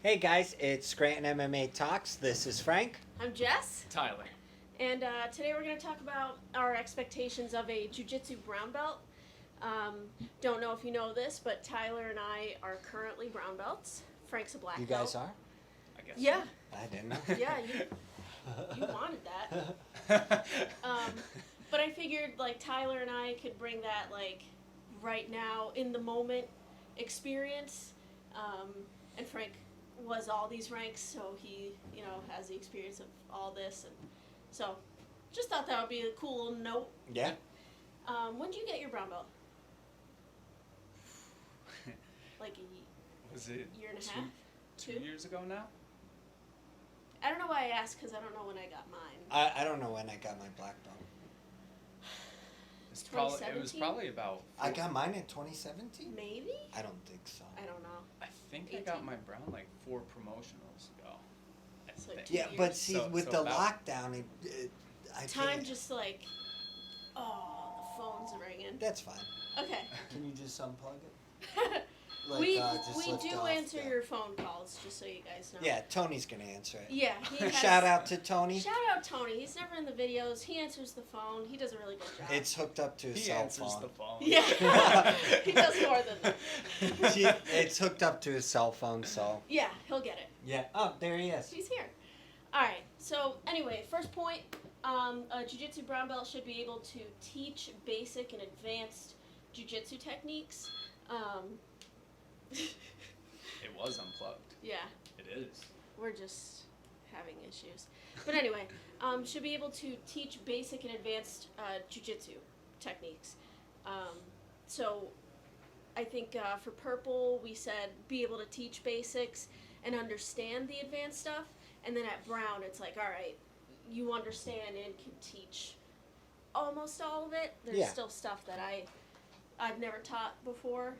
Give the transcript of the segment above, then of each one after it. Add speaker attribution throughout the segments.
Speaker 1: Hey guys, it's Scranton MMA Talks. This is Frank.
Speaker 2: I'm Jess,
Speaker 3: Tyler.
Speaker 2: and today we're going to talk about our expectations of a Jiu Jitsu brown belt. Don't know if you know this, but Tyler and I are currently brown belts. Frank's a black
Speaker 1: You
Speaker 2: belt.
Speaker 1: guys are?
Speaker 3: I guess.
Speaker 2: Yeah,
Speaker 1: I didn't know.
Speaker 2: yeah, you wanted that. But I figured like Tyler and I could bring that like right now in the moment experience, and Frank was all these ranks, so he has the experience of all this, and so just thought that would be a cool little note.
Speaker 1: Yeah.
Speaker 2: When did you get your brown belt? Like
Speaker 3: Was it
Speaker 2: year and a
Speaker 3: two,
Speaker 2: half?
Speaker 3: two
Speaker 2: Two?
Speaker 3: years ago now?
Speaker 2: I don't know why I asked because I don't know when I got mine.
Speaker 1: I don't know when I got my black belt.
Speaker 3: It was probably about.
Speaker 1: I got mine in 2017?
Speaker 2: Maybe?
Speaker 1: I don't think so.
Speaker 2: I don't know.
Speaker 3: I think
Speaker 2: 18.
Speaker 3: I got my brown like 4 promotionals ago. I
Speaker 2: So
Speaker 3: think.
Speaker 2: 2
Speaker 1: Yeah, but see,
Speaker 3: So-
Speaker 1: with
Speaker 3: so
Speaker 1: the
Speaker 3: about-
Speaker 1: lockdown, I
Speaker 2: Time
Speaker 1: think
Speaker 2: just like, oh, the phone's ringing.
Speaker 1: that's fine.
Speaker 2: Okay.
Speaker 1: Can you just unplug it? Like,
Speaker 2: we
Speaker 1: just
Speaker 2: we
Speaker 1: lift
Speaker 2: do
Speaker 1: off
Speaker 2: answer
Speaker 1: the-
Speaker 2: your phone calls, just so you guys know.
Speaker 1: Yeah, Tony's gonna answer it.
Speaker 2: Yeah. He has,
Speaker 1: Shout out to Tony.
Speaker 2: Shout out Tony. He's never in the videos. He answers the phone. He does a really good job.
Speaker 1: It's hooked up to his
Speaker 3: He
Speaker 1: cell
Speaker 3: answers
Speaker 1: phone.
Speaker 3: the phone.
Speaker 2: Yeah. He does more than that.
Speaker 1: It's hooked up to his cell phone, so.
Speaker 2: Yeah, he'll get it.
Speaker 1: Yeah. Oh, there he is.
Speaker 2: He's here. All right. So anyway, first point: a jiu-jitsu brown belt should be able to teach basic and advanced jiu-jitsu techniques.
Speaker 3: It was unplugged.
Speaker 2: Yeah,
Speaker 3: It is.
Speaker 2: we're just having issues. But anyway, should be able to teach basic and advanced jiu-jitsu techniques. So I think for purple, we said be able to teach basics and understand the advanced stuff. And then at brown, it's like, all right, you understand and can teach almost all of it. There's
Speaker 1: Yeah.
Speaker 2: still stuff that I've never taught before.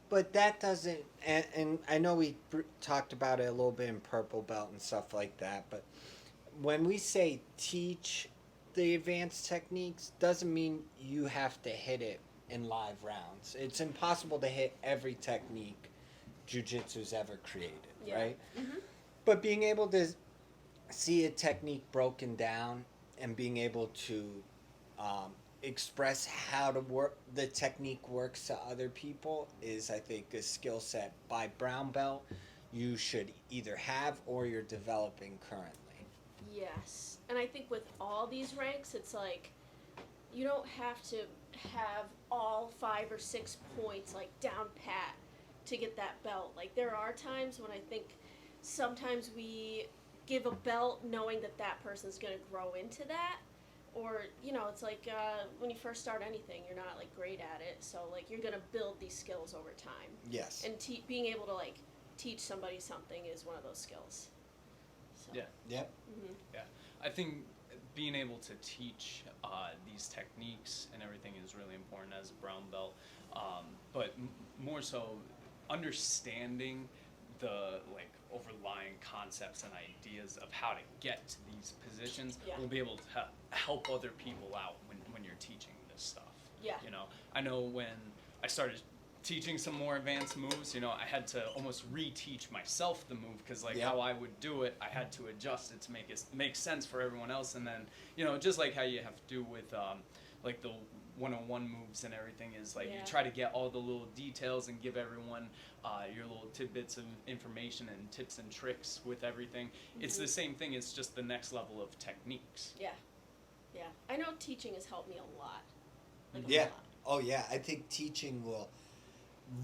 Speaker 1: But that doesn't, and I know we talked about it a little bit in purple belt and stuff like that, but when we say teach the advanced techniques, doesn't mean you have to hit it in live rounds. It's impossible to hit every technique jiu-jitsu's ever created,
Speaker 2: Yeah.
Speaker 1: right?
Speaker 2: Mm-hmm.
Speaker 1: But being able to see a technique broken down and being able to express how to work the technique works to other people is, I think, a skill set by brown belt you should either have or you're developing currently.
Speaker 2: Yes. And I think with all these ranks, it's like you don't have to have all 5 or 6 points like down pat to get that belt. Like there are times when I think sometimes we give a belt knowing that that person's going to grow into that. Or, it's like when you first start anything, you're not like great at it. So like you're going to build these skills over time.
Speaker 1: Yes.
Speaker 2: And being able to like teach somebody something is one of those skills. So.
Speaker 3: Yeah.
Speaker 1: Yep.
Speaker 2: Mm-hmm.
Speaker 3: Yeah. I think being able to teach these techniques and everything is really important as a brown belt. But more so, understanding the overlying concepts and ideas of how to get to these positions
Speaker 2: Yeah.
Speaker 3: will be able to help other people out when you're teaching this stuff.
Speaker 2: Yeah.
Speaker 3: I know when I started teaching some more advanced moves, I had to almost reteach myself the move because
Speaker 1: Yeah.
Speaker 3: how I would do it, I had to adjust it to make sense for everyone else. And then, just like how you have to do with the one-on-one moves and everything is like
Speaker 2: Yeah.
Speaker 3: you try to get all the little details and give everyone your little tidbits of information and tips and tricks with everything.
Speaker 2: Mm-hmm.
Speaker 3: It's the same thing. It's just the next level of techniques.
Speaker 2: Yeah. Yeah. I know teaching has helped me a lot. Like a
Speaker 1: Yeah.
Speaker 2: lot.
Speaker 1: Oh, yeah. I think teaching will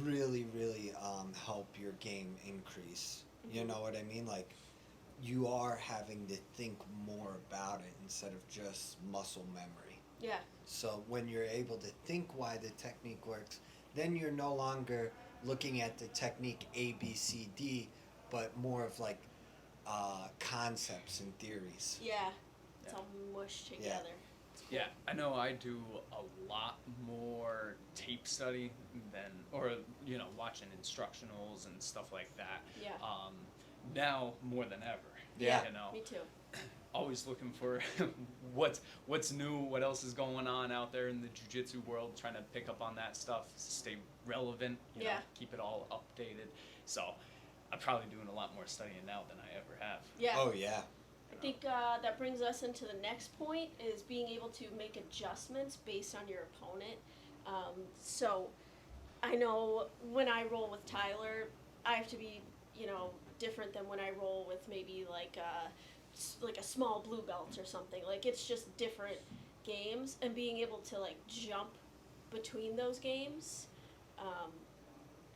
Speaker 1: really, really help your game increase. You
Speaker 2: Mhm.
Speaker 1: know what I mean? Like, you are having to think more about it instead of just muscle memory.
Speaker 2: Yeah.
Speaker 1: So when you're able to think why the technique works, then you're no longer looking at the technique A, B, C, D, but more of like concepts and theories.
Speaker 2: Yeah. It's
Speaker 3: Yeah.
Speaker 2: all mushed together.
Speaker 3: Yeah, I know I do a lot more tape study watching instructionals and stuff like that.
Speaker 2: Yeah.
Speaker 3: Now more than ever.
Speaker 1: Yeah.
Speaker 2: Me too.
Speaker 3: Always looking for what's new, what else is going on out there in the jiu-jitsu world, trying to pick up on that stuff, stay relevant,
Speaker 2: Yeah.
Speaker 3: keep it all updated. So I'm probably doing a lot more studying now than I ever have.
Speaker 2: Yeah.
Speaker 1: Oh yeah.
Speaker 2: I think that brings us into the next point is being able to make adjustments based on your opponent. So I know when I roll with Tyler, I have to be, different than when I roll with maybe like a small blue belt or something. Like it's just different games, and being able to like jump between those games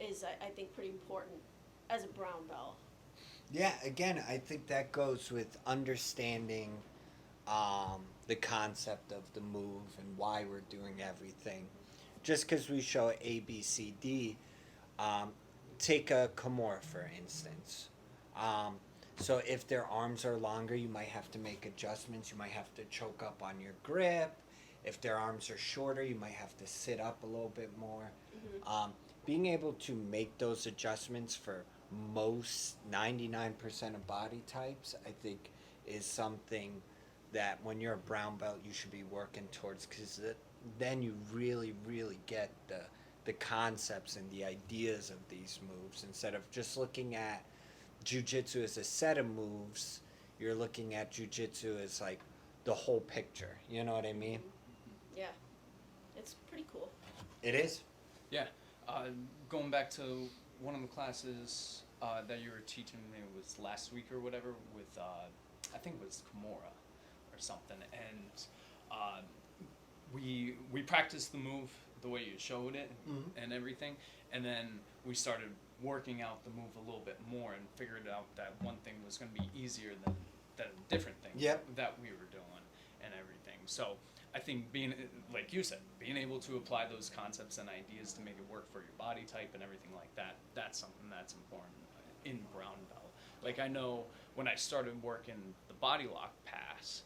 Speaker 2: is I think pretty important as a brown belt.
Speaker 1: Yeah, again, I think that goes with understanding the concept of the move and why we're doing everything. Just because we show A, B, C, D, take a Kimura, for instance. So if their arms are longer, you might have to make adjustments. You might have to choke up on your grip. If their arms are shorter, you might have to sit up a little bit more.
Speaker 2: Mm-hmm.
Speaker 1: Being able to make those adjustments for most 99% of body types, I think, is something that when you're a brown belt, you should be working towards, because then you really, really get the concepts and the ideas of these moves. Instead of just looking at Jiu Jitsu as a set of moves, you're looking at Jiu Jitsu as like the whole picture. You know what I mean?
Speaker 2: Yeah, it's pretty cool.
Speaker 1: It is.
Speaker 3: Yeah. Going back to one of the classes that you were teaching me was last week or whatever with, I think it was Kimura or something. And we practiced the move the way you showed it and everything. And then we started working out the move a little bit more and figured out that one thing was going to be easier than a different thing that we were doing and everything. So I think being, like you said, being able to apply those concepts and ideas to make it work for your body type and everything like that, that's something that's important in brown belt. Like I know when I started working the body lock pass,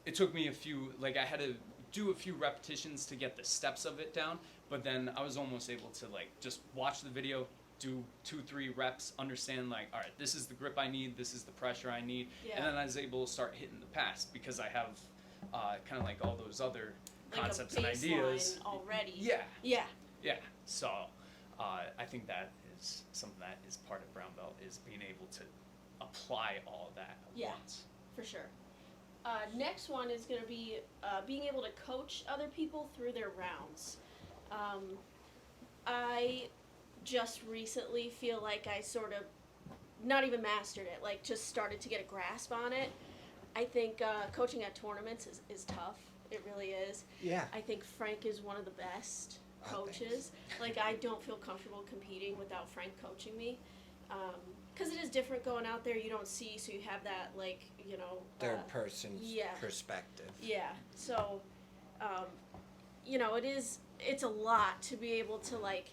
Speaker 3: it took me I had to do a few repetitions to get the steps of it down, but then I was almost able to like just watch the video, do 2-3 reps, understand like, all right, this is the grip I need, this is the pressure I need, and then I was able to start hitting the pass because I have kind of like all those other concepts and ideas
Speaker 2: already.
Speaker 3: Yeah. So I think that is something that is part of brown belt, is being able to apply all of that at once.
Speaker 2: For sure. Next one is going to be being able to coach other people through their rounds. I just recently feel like I sort of not even mastered it, like just started to get a grasp on it. I think coaching at tournaments is tough. It really is.
Speaker 1: Yeah.
Speaker 2: I think Frank is one of the best coaches. Like I don't feel comfortable competing without Frank coaching me. Because it is different going out there, you don't see, so you have that, like,
Speaker 1: third person perspective.
Speaker 2: Yeah, so, it's a lot to be able to, like,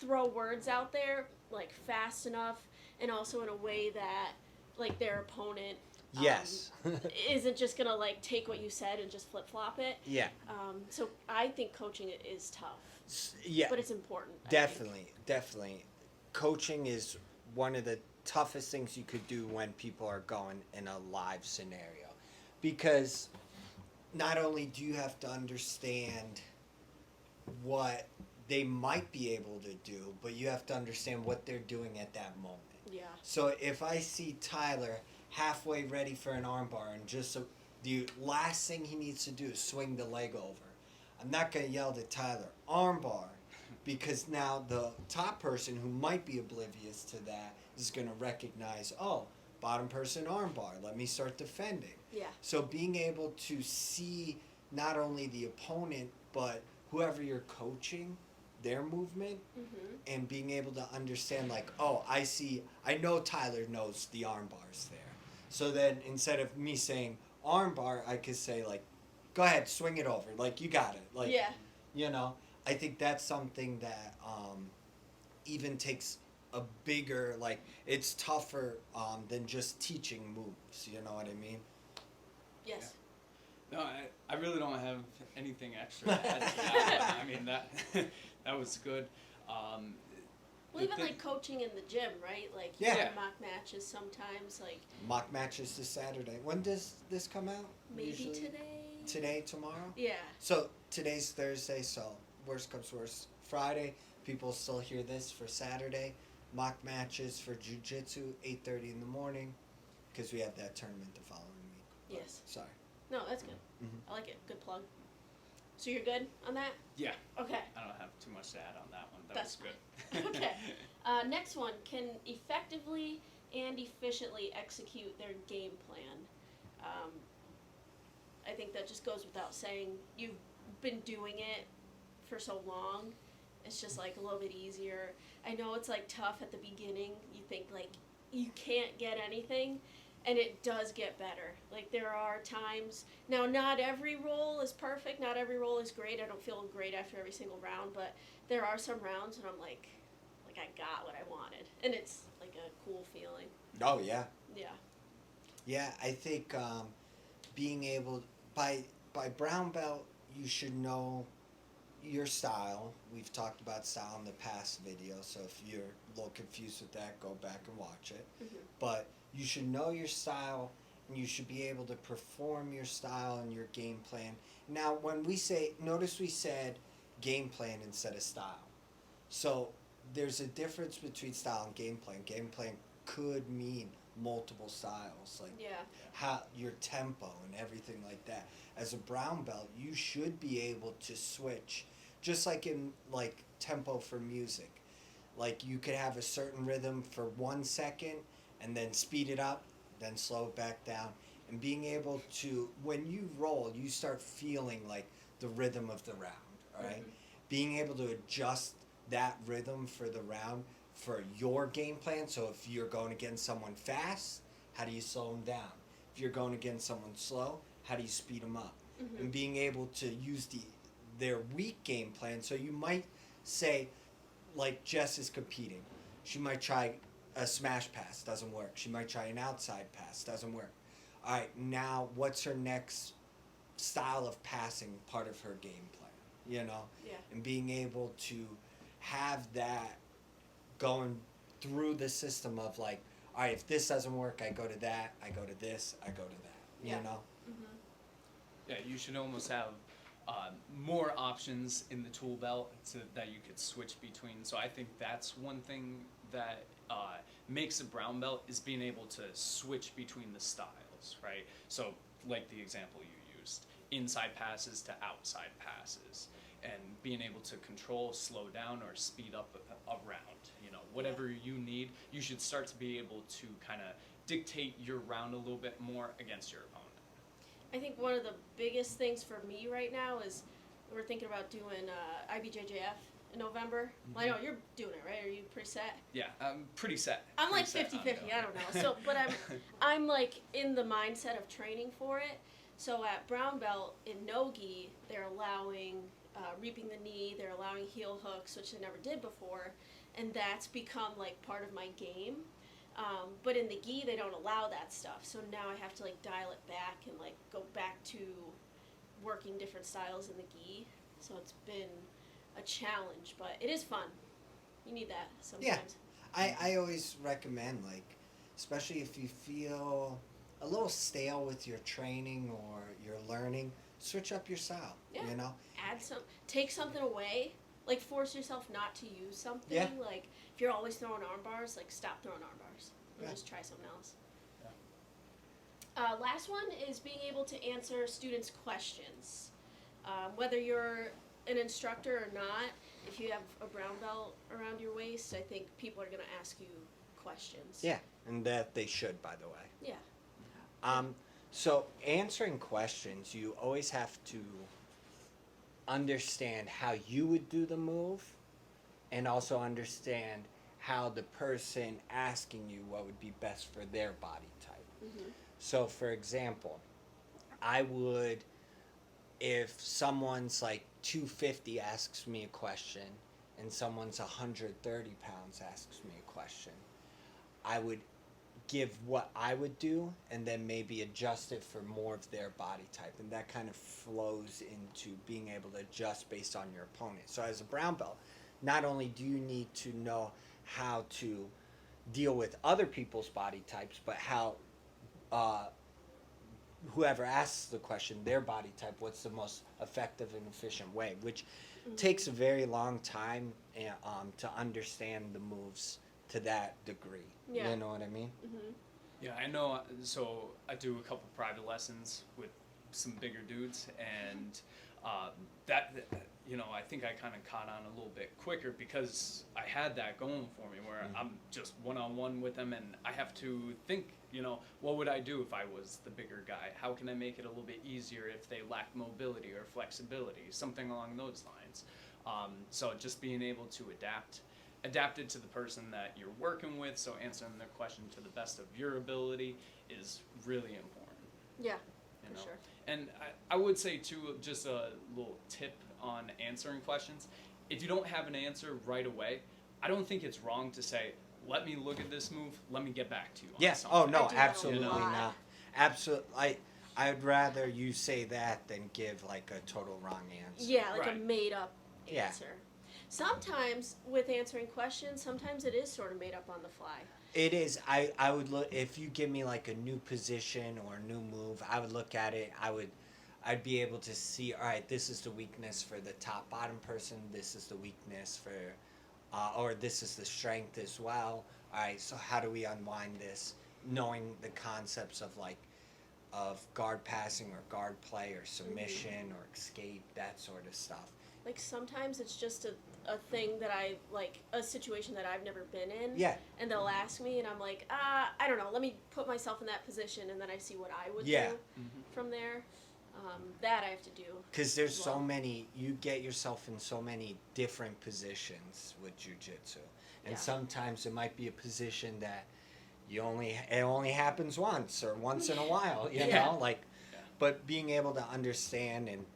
Speaker 2: throw words out there, like, fast enough, and also in a way that, like, their opponent isn't just gonna, like, take what you said and just flip-flop it.
Speaker 1: Yeah.
Speaker 2: So I think coaching it is tough.
Speaker 1: Yeah.
Speaker 2: But it's important.
Speaker 1: Definitely. Coaching is one of the toughest things you could do when people are going in a live scenario, because not only do you have to understand what they might be able to do, but you have to understand what they're doing at that moment.
Speaker 2: Yeah.
Speaker 1: So if I see Tyler halfway ready for an armbar and just the last thing he needs to do is swing the leg over, I'm not going to yell to Tyler, armbar, because now the top person who might be oblivious to that is going to recognize, oh, bottom person armbar, let me start defending.
Speaker 2: Yeah.
Speaker 1: So being able to see not only the opponent, but whoever you're coaching, their movement, and being able to understand, like, oh, I know Tyler knows the armbar's there. So then instead of me saying armbar, I could say, like, go ahead, swing it over. Like, you got it. Like, I think that's something that even takes a bigger, like, it's tougher than just teaching moves. You know what I mean?
Speaker 2: Yes.
Speaker 3: Yeah. No, I really don't have anything extra to add to that. I mean, that was good.
Speaker 2: Well, even like coaching in the gym, right? Like mock matches sometimes, like
Speaker 1: mock matches this Saturday. When does this come out?
Speaker 2: Maybe
Speaker 1: usually?
Speaker 2: today.
Speaker 1: Today, tomorrow?
Speaker 2: Yeah.
Speaker 1: So today's Thursday, so worst comes worst. Friday, people still hear this for Saturday. mock matches for Jiu Jitsu, 8:30 in the morning, because we have that tournament the following week. But,
Speaker 2: Yes.
Speaker 1: Sorry.
Speaker 2: No, that's good.
Speaker 1: Mhm.
Speaker 2: I like it. Good plug. So you're good on that?
Speaker 3: Yeah,
Speaker 2: Okay.
Speaker 3: I don't have too much to add on that one. That
Speaker 2: That's
Speaker 3: was good.
Speaker 2: Okay. Next one, can effectively and efficiently execute their game plan. I think that just goes without saying. You've been doing it for so long. It's just like a little bit easier. I know it's like tough at the beginning. You think like you can't get anything, and it does get better. Like there are times, now not every roll is perfect, not every roll is great. I don't feel great after every single round, but there are some rounds when I'm like I got what I wanted, and it's like a cool feeling.
Speaker 1: Oh, yeah.
Speaker 2: Yeah.
Speaker 1: Yeah, I think being able, by brown belt, you should know your style. We've talked about style in the past video, so if you're a little confused with that, go back and watch it.
Speaker 2: Mm-hmm.
Speaker 1: But you should know your style, and you should be able to perform your style and your game plan. Now, when we say, notice we said game plan instead of style. So there's a difference between style and game plan. Game plan could mean multiple styles, like
Speaker 2: Yeah.
Speaker 1: how your tempo and everything like that. As a brown belt, you should be able to switch, just like in like tempo for music. Like you could have a certain rhythm for 1 second and then speed it up, then slow it back down. And being able to, when you roll, you start feeling like the rhythm of the round, all right?
Speaker 2: Mhm.
Speaker 1: Being able to adjust that rhythm for the round for your game plan. So if you're going against someone fast, how do you slow them down? If you're going against someone slow, how do you speed them up?
Speaker 2: Mhm.
Speaker 1: And being able to use their weak game plan. So you might say, like Jess is competing, she might try a smash pass, doesn't work. She might try an outside pass, doesn't work. All right, now what's her next style of passing part of her game plan? You know,
Speaker 2: Yeah.
Speaker 1: and being able to have that going through the system of like, all right, if this doesn't work, I go to that, I go to this, I go to that.
Speaker 2: Yeah.
Speaker 1: You know?
Speaker 2: Mm-hmm.
Speaker 3: Yeah, you should almost have more options in the tool belt that you could switch between. So I think that's one thing that makes a brown belt is being able to switch between the styles, right? So like the example you used, inside passes to outside passes, and being able to control, slow down, or speed up a round. You know, whatever you need, you should start to be able to kind of dictate your round a little bit more against your opponent.
Speaker 2: I think one of the biggest things for me right now is we're thinking about doing IBJJF in November.
Speaker 1: Mm-hmm.
Speaker 2: Well, I know you're doing it, right? Are you pretty set?
Speaker 3: Yeah, I'm pretty set.
Speaker 2: I'm like
Speaker 3: Pretty set on
Speaker 2: 50-50,
Speaker 3: going.
Speaker 2: I don't know. So, but I'm like in the mindset of training for it. So at brown belt in no-gi, they're allowing reaping the knee, they're allowing heel hooks, which they never did before, and that's become like part of my game. But in the gi, they don't allow that stuff. So now I have to like dial it back and like go back to working different styles in the gi. So it's been a challenge, but it is fun. You need that sometimes.
Speaker 1: I always recommend, like, especially if you feel a little stale with your training or your learning, switch up your style.
Speaker 2: Yeah.
Speaker 1: You know?
Speaker 2: Take something away. Like force yourself not to use something.
Speaker 1: Yeah.
Speaker 2: Like if you're always throwing arm bars, like stop throwing arm bars and
Speaker 1: Yeah.
Speaker 2: just try something else. Last one is being able to answer students' questions. Whether you're an instructor or not, if you have a brown belt around your waist, I think people are going to ask you questions.
Speaker 1: Yeah, and that they should, by the way.
Speaker 2: Yeah.
Speaker 1: So answering questions, you always have to understand how you would do the move, and also understand how the person asking you what would be best for their body type.
Speaker 2: Mm-hmm.
Speaker 1: So, for example, I would, if someone's like 250 asks me a question, and someone's 130 pounds asks me a question, I would give what I would do and then maybe adjust it for more of their body type. And that kind of flows into being able to adjust based on your opponent. So as a brown belt, not only do you need to know how to deal with other people's body types, but how whoever asks the question, their body type, what's the most effective and efficient way, which takes a very long time to understand the moves to that degree.
Speaker 2: Yeah.
Speaker 1: You know what I mean?
Speaker 2: Mm-hmm.
Speaker 3: Yeah, I know. So I do a couple private lessons with some bigger dudes, and that I think I kind of caught on a little bit quicker because I had that going for me, where I'm just one-on-one with them, and I have to think, what would I do if I was the bigger guy? How can I make it a little bit easier if they lack mobility or flexibility, something along those lines. So just being able to adapt it to the person that you're working with, so answering their question to the best of your ability is really important.
Speaker 2: Yeah,
Speaker 3: you
Speaker 2: for
Speaker 3: know?
Speaker 2: sure.
Speaker 3: And I would say too, just a little tip on answering questions. If you don't have an answer right away, I don't think it's wrong to say, let me look at this move, let me get back to you on
Speaker 1: Yes.
Speaker 3: something.
Speaker 1: Oh no,
Speaker 2: I do that a
Speaker 1: absolutely
Speaker 2: lot.
Speaker 1: not. Absolutely. I'd rather you say that than give like a total wrong answer.
Speaker 2: Yeah, like a
Speaker 3: Right.
Speaker 2: made up
Speaker 1: Yeah.
Speaker 2: answer. Sometimes with answering questions, sometimes it is sort of made up on the fly.
Speaker 1: It is. I would look, if you give me like a new position or a new move, I would look at it. I'd be able to see, all right, this is the weakness for the top bottom person. This is the weakness for, or this is the strength as well. All right, so how do we unwind this? Knowing the concepts of guard passing or guard play or submission or escape, that sort of stuff.
Speaker 2: Like sometimes it's just a thing that a situation that I've never been in.
Speaker 1: Yeah.
Speaker 2: And they'll ask me and I'm like, I don't know, let me put myself in that position and then I see what I would
Speaker 1: Yeah.
Speaker 2: do from there. That I have to do.
Speaker 1: Because there's so
Speaker 2: Well.
Speaker 1: many, you get yourself in so many different positions with jiu-jitsu. And
Speaker 2: Yeah.
Speaker 1: sometimes it might be a position that it only happens once or once in a while, you
Speaker 2: Yeah.
Speaker 1: know? Like,
Speaker 3: Yeah.
Speaker 1: but being able to understand and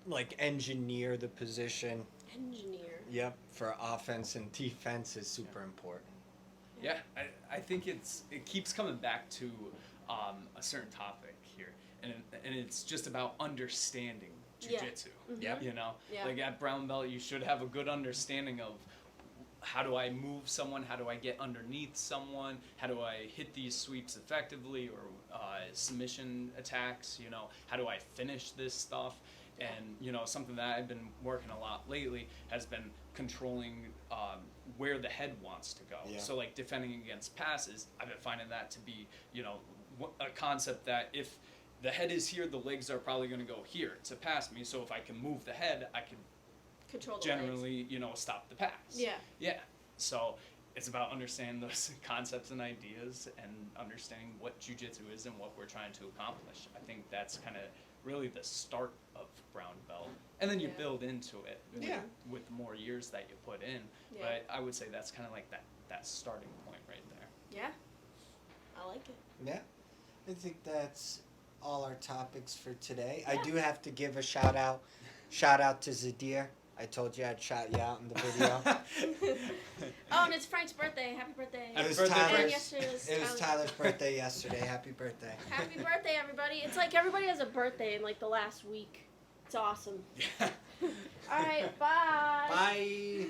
Speaker 1: like engineer the position,
Speaker 2: Engineer.
Speaker 1: yep, for offense and defense is super important.
Speaker 3: Yeah, I think it keeps coming back to a certain topic here, and it's just about understanding jiu-jitsu.
Speaker 2: Yeah.
Speaker 1: Yep.
Speaker 2: Yeah.
Speaker 3: Like at brown belt, you should have a good understanding of how do I move someone, how do I get underneath someone, how do I hit these sweeps effectively, or submission attacks. How do I finish this stuff? And something that I've been working a lot lately has been controlling where the head wants to go.
Speaker 1: Yeah.
Speaker 3: So like defending against passes, I've been finding that to be a concept that if the head is here, the legs are probably going to go here to pass me. So if I can move the head, I can
Speaker 2: Control the
Speaker 3: generally stop the pass.
Speaker 2: Yeah.
Speaker 3: Yeah. So it's about understanding those concepts and ideas and understanding what jiu-jitsu is and what we're trying to accomplish. I think that's kind of really the start of brown belt, and then you
Speaker 2: Yeah.
Speaker 3: build into it
Speaker 1: Yeah.
Speaker 3: with more years that you put in.
Speaker 2: Yeah.
Speaker 3: But I would say that's kind of like that starting point right there.
Speaker 2: Yeah. I like it.
Speaker 1: Yeah, I think that's all our topics for today.
Speaker 2: Yeah.
Speaker 1: I do have to give a shout out to Zadir. I told you I'd shout you out in the video.
Speaker 2: Oh, and it's Frank's birthday. Happy birthday.
Speaker 1: It was
Speaker 3: birthday,
Speaker 1: Tyler's.
Speaker 2: And yesterday was
Speaker 1: It was Tyler's birthday yesterday. Happy birthday.
Speaker 2: Happy birthday, everybody. It's like everybody has a birthday in like the last week. It's awesome.
Speaker 3: Yeah.
Speaker 2: All right, bye.
Speaker 1: Bye.